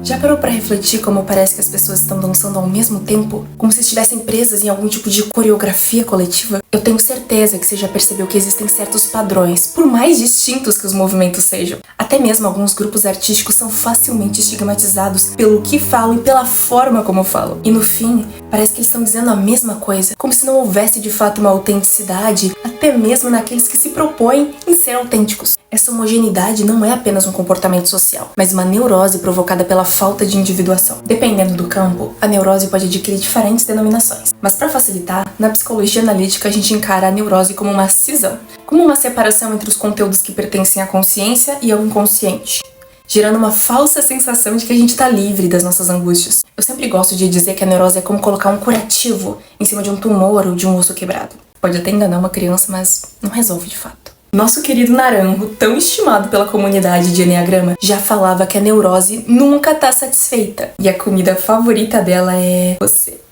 Já parou pra refletir como parece que as pessoas estão dançando ao mesmo tempo? Como se estivessem presas em algum tipo de coreografia coletiva? Eu tenho certeza que você já percebeu que existem certos padrões, por mais distintos que os movimentos sejam. Até mesmo alguns grupos artísticos são facilmente estigmatizados pelo que falam e pela forma como falam. E no fim, parece que eles estão dizendo a mesma coisa, como se não houvesse de fato uma autenticidade, até mesmo naqueles que se propõem em ser autênticos. Essa homogeneidade não é apenas um comportamento social, mas uma neurose provocada pela falta de individuação. Dependendo do campo, a neurose pode adquirir diferentes denominações. Mas para facilitar, na psicologia analítica a gente encara a neurose como uma cisão, como uma separação entre os conteúdos que pertencem à consciência e ao inconsciente, gerando uma falsa sensação de que a gente está livre das nossas angústias. Eu sempre gosto de dizer que a neurose é como colocar um curativo em cima de um tumor ou de um osso quebrado. Pode até enganar uma criança, mas não resolve de fato. Nosso querido Naranjo, tão estimado pela comunidade de Enneagrama, já falava que a neurose nunca tá satisfeita e a comida favorita dela é você.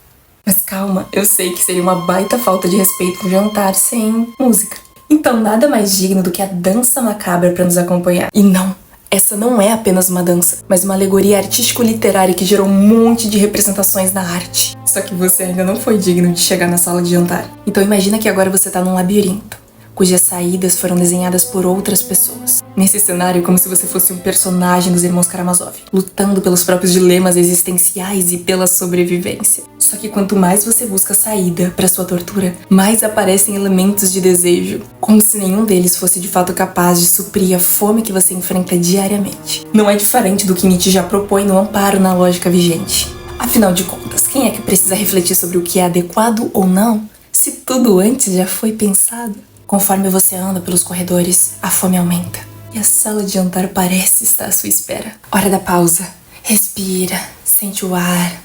Mas calma, eu sei que seria uma baita falta de respeito um jantar sem música. Então nada mais digno do que a dança macabra para nos acompanhar. E não, essa não é apenas uma dança, mas uma alegoria artístico-literária que gerou um monte de representações na arte. Só que você ainda não foi digno de chegar na sala de jantar. Então imagina que agora você tá num labirinto, cujas saídas foram desenhadas por outras pessoas. Nesse cenário, como se você fosse um personagem dos Irmãos Karamazov, lutando pelos próprios dilemas existenciais e pela sobrevivência. Só que quanto mais você busca saída para sua tortura, mais aparecem elementos de desejo, como se nenhum deles fosse de fato capaz de suprir a fome que você enfrenta diariamente. Não é diferente do que Nietzsche já propõe no Amparo na lógica vigente. Afinal de contas, quem é que precisa refletir sobre o que é adequado ou não, se tudo antes já foi pensado? Conforme você anda pelos corredores, a fome aumenta e a sala de jantar parece estar à sua espera. Hora da pausa. Respira, sente o ar.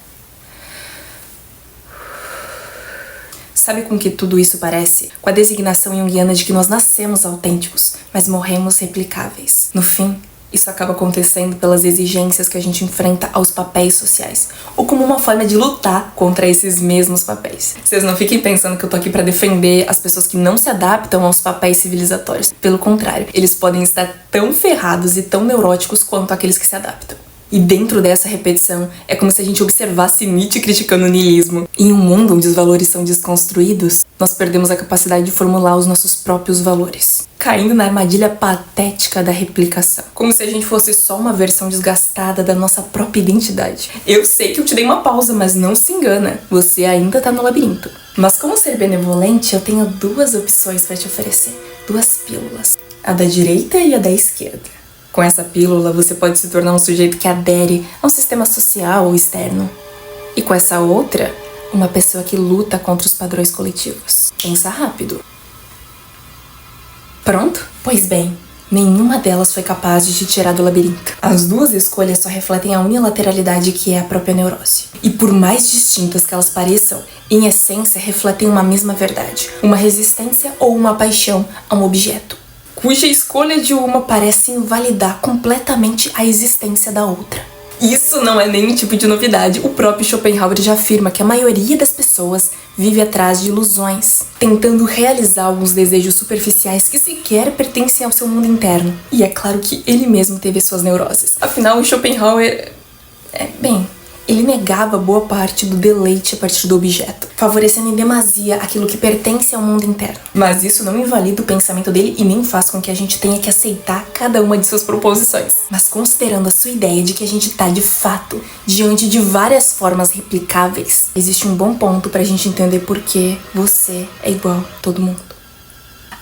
Sabe com que tudo isso parece? Com a designação junguiana de que nós nascemos autênticos, mas morremos replicáveis. No fim, isso acaba acontecendo pelas exigências que a gente enfrenta aos papéis sociais, ou como uma forma de lutar contra esses mesmos papéis. Vocês não fiquem pensando que eu tô aqui pra defender as pessoas que não se adaptam aos papéis civilizatórios. Pelo contrário, eles podem estar tão ferrados e tão neuróticos quanto aqueles que se adaptam. E dentro dessa repetição, é como se a gente observasse Nietzsche criticando o niilismo. Em um mundo onde os valores são desconstruídos, nós perdemos a capacidade de formular os nossos próprios valores, caindo na armadilha patética da replicação, como se a gente fosse só uma versão desgastada da nossa própria identidade. Eu sei que eu te dei uma pausa, mas não se engana, você ainda tá no labirinto. Mas como ser benevolente, eu tenho duas opções para te oferecer, duas pílulas, a da direita e a da esquerda. Com essa pílula, você pode se tornar um sujeito que adere a um sistema social ou externo. E com essa outra, uma pessoa que luta contra os padrões coletivos. Pensa rápido. Pronto? Pois bem, nenhuma delas foi capaz de te tirar do labirinto. As duas escolhas só refletem a unilateralidade que é a própria neurose. E por mais distintas que elas pareçam, em essência refletem uma mesma verdade, uma resistência ou uma paixão a um objeto, cuja escolha de uma parece invalidar completamente a existência da outra. Isso não é nenhum tipo de novidade. O próprio Schopenhauer já afirma que a maioria das pessoas vive atrás de ilusões, tentando realizar alguns desejos superficiais que sequer pertencem ao seu mundo interno. E é claro que ele mesmo teve suas neuroses. Afinal, o Schopenhauer... ele negava boa parte do deleite a partir do objeto, favorecendo em demasia aquilo que pertence ao mundo interno. Mas isso não invalida o pensamento dele e nem faz com que a gente tenha que aceitar cada uma de suas proposições. Mas considerando a sua ideia de que a gente tá, de fato, diante de várias formas replicáveis, existe um bom ponto pra gente entender por que você é igual a todo mundo.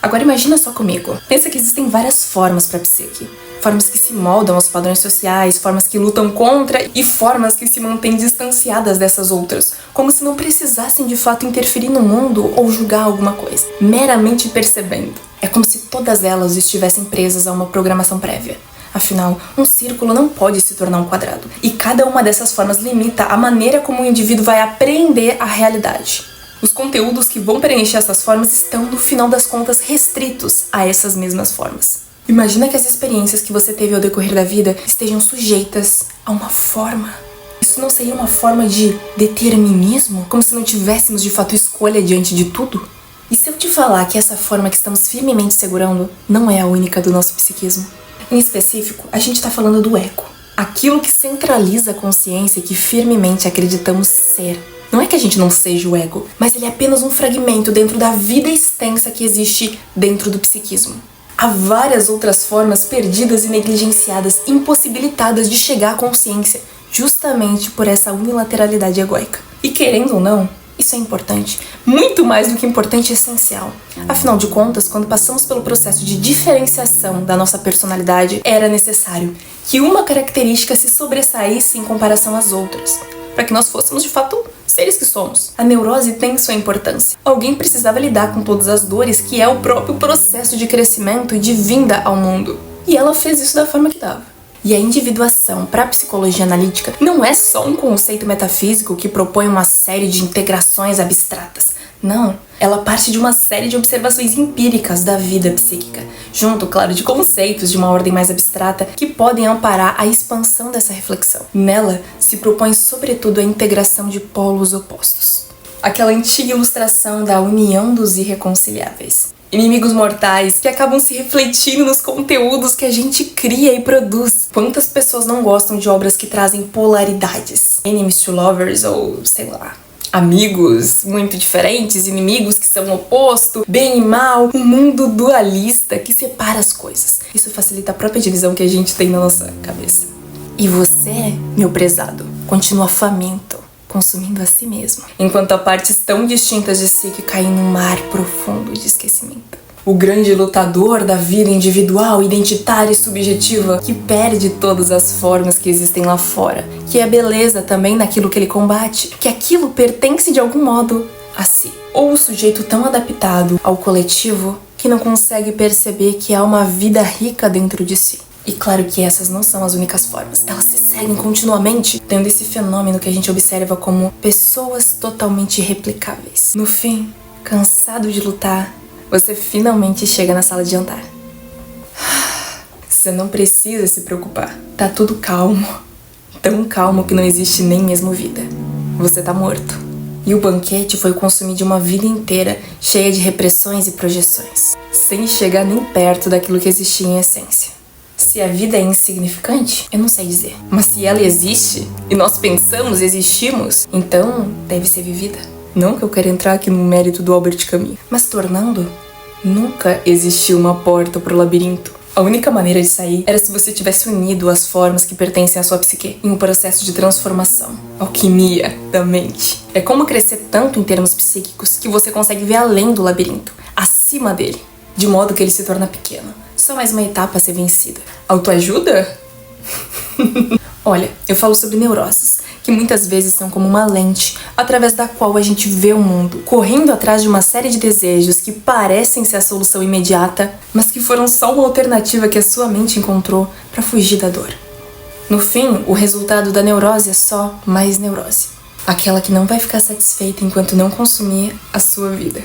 Agora imagina só comigo. Pensa que existem várias formas pra psique. Formas que se moldam aos padrões sociais, formas que lutam contra e formas que se mantêm distanciadas dessas outras, como se não precisassem de fato interferir no mundo ou julgar alguma coisa, meramente percebendo. É como se todas elas estivessem presas a uma programação prévia. Afinal, um círculo não pode se tornar um quadrado, e cada uma dessas formas limita a maneira como o indivíduo vai apreender a realidade. Os conteúdos que vão preencher essas formas estão, no final das contas, restritos a essas mesmas formas. Imagina que as experiências que você teve ao decorrer da vida estejam sujeitas a uma forma. Isso não seria uma forma de determinismo? Como se não tivéssemos de fato escolha diante de tudo? E se eu te falar que essa forma que estamos firmemente segurando não é a única do nosso psiquismo? Em específico, a gente está falando do ego. aquilo que centraliza a consciência que firmemente acreditamos ser. Não é que a gente não seja o ego, mas ele é apenas um fragmento dentro da vida extensa que existe dentro do psiquismo. Há várias outras formas perdidas e negligenciadas, impossibilitadas de chegar à consciência, justamente por essa unilateralidade egóica. E querendo ou não, isso é importante, muito mais do que importante, é essencial. Afinal de contas, quando passamos pelo processo de diferenciação da nossa personalidade, era necessário que uma característica se sobressaísse em comparação às outras, para que nós fôssemos de fato seres que somos. A neurose tem sua importância. Alguém precisava lidar com todas as dores que é o próprio processo de crescimento e de vinda ao mundo. E ela fez isso da forma que dava. E a individuação para a psicologia analítica não é só um conceito metafísico que propõe uma série de integrações abstratas. Não, ela parte de uma série de observações empíricas da vida psíquica, junto, claro, de conceitos de uma ordem mais abstrata que podem amparar a expansão dessa reflexão. Nela se propõe sobretudo a integração de polos opostos. Aquela antiga ilustração da união dos irreconciliáveis. Inimigos mortais que acabam se refletindo nos conteúdos que a gente cria e produz. Quantas pessoas não gostam de obras que trazem polaridades? Enemies to lovers ou, sei lá, amigos muito diferentes, inimigos que são o oposto, bem e mal, um mundo dualista que separa as coisas. Isso facilita a própria divisão que a gente tem na nossa cabeça. E você, meu prezado, continua faminto, consumindo a si mesmo, enquanto há partes tão distintas de si que caem num mar profundo de esquecimento. O grande lutador da vida individual, identitária e subjetiva, que perde todas as formas que existem lá fora, que é a beleza também naquilo que ele combate, que aquilo pertence de algum modo a si. Ou o sujeito tão adaptado ao coletivo que não consegue perceber que há uma vida rica dentro de si. E claro que essas não são as únicas formas, elas se seguem continuamente, tendo esse fenômeno que a gente observa como pessoas totalmente irreplicáveis. No fim, cansado de lutar, você finalmente chega na sala de jantar. Você não precisa se preocupar, tá tudo calmo, tão calmo que não existe nem mesmo vida. Você tá morto. E o banquete foi o consumir de uma vida inteira cheia de repressões e projeções, sem chegar nem perto daquilo que existia em essência. Se a vida é insignificante, eu não sei dizer. Mas se ela existe, e nós pensamos, existimos, então deve ser vivida. Não que eu quero entrar aqui no mérito do Albert Camus, mas tornando, nunca existiu uma porta pro labirinto. A única maneira de sair era se você tivesse unido as formas que pertencem à sua psique em um processo de transformação, alquimia da mente. É como crescer tanto em termos psíquicos que você consegue ver além do labirinto, acima dele, de modo que ele se torna pequeno. Só mais uma etapa a ser vencida. Autoajuda? Olha, eu falo sobre neuroses, que muitas vezes são como uma lente através da qual a gente vê o mundo, correndo atrás de uma série de desejos que parecem ser a solução imediata, mas que foram só uma alternativa que a sua mente encontrou para fugir da dor. No fim, o resultado da neurose é só mais neurose. Aquela que não vai ficar satisfeita enquanto não consumir a sua vida.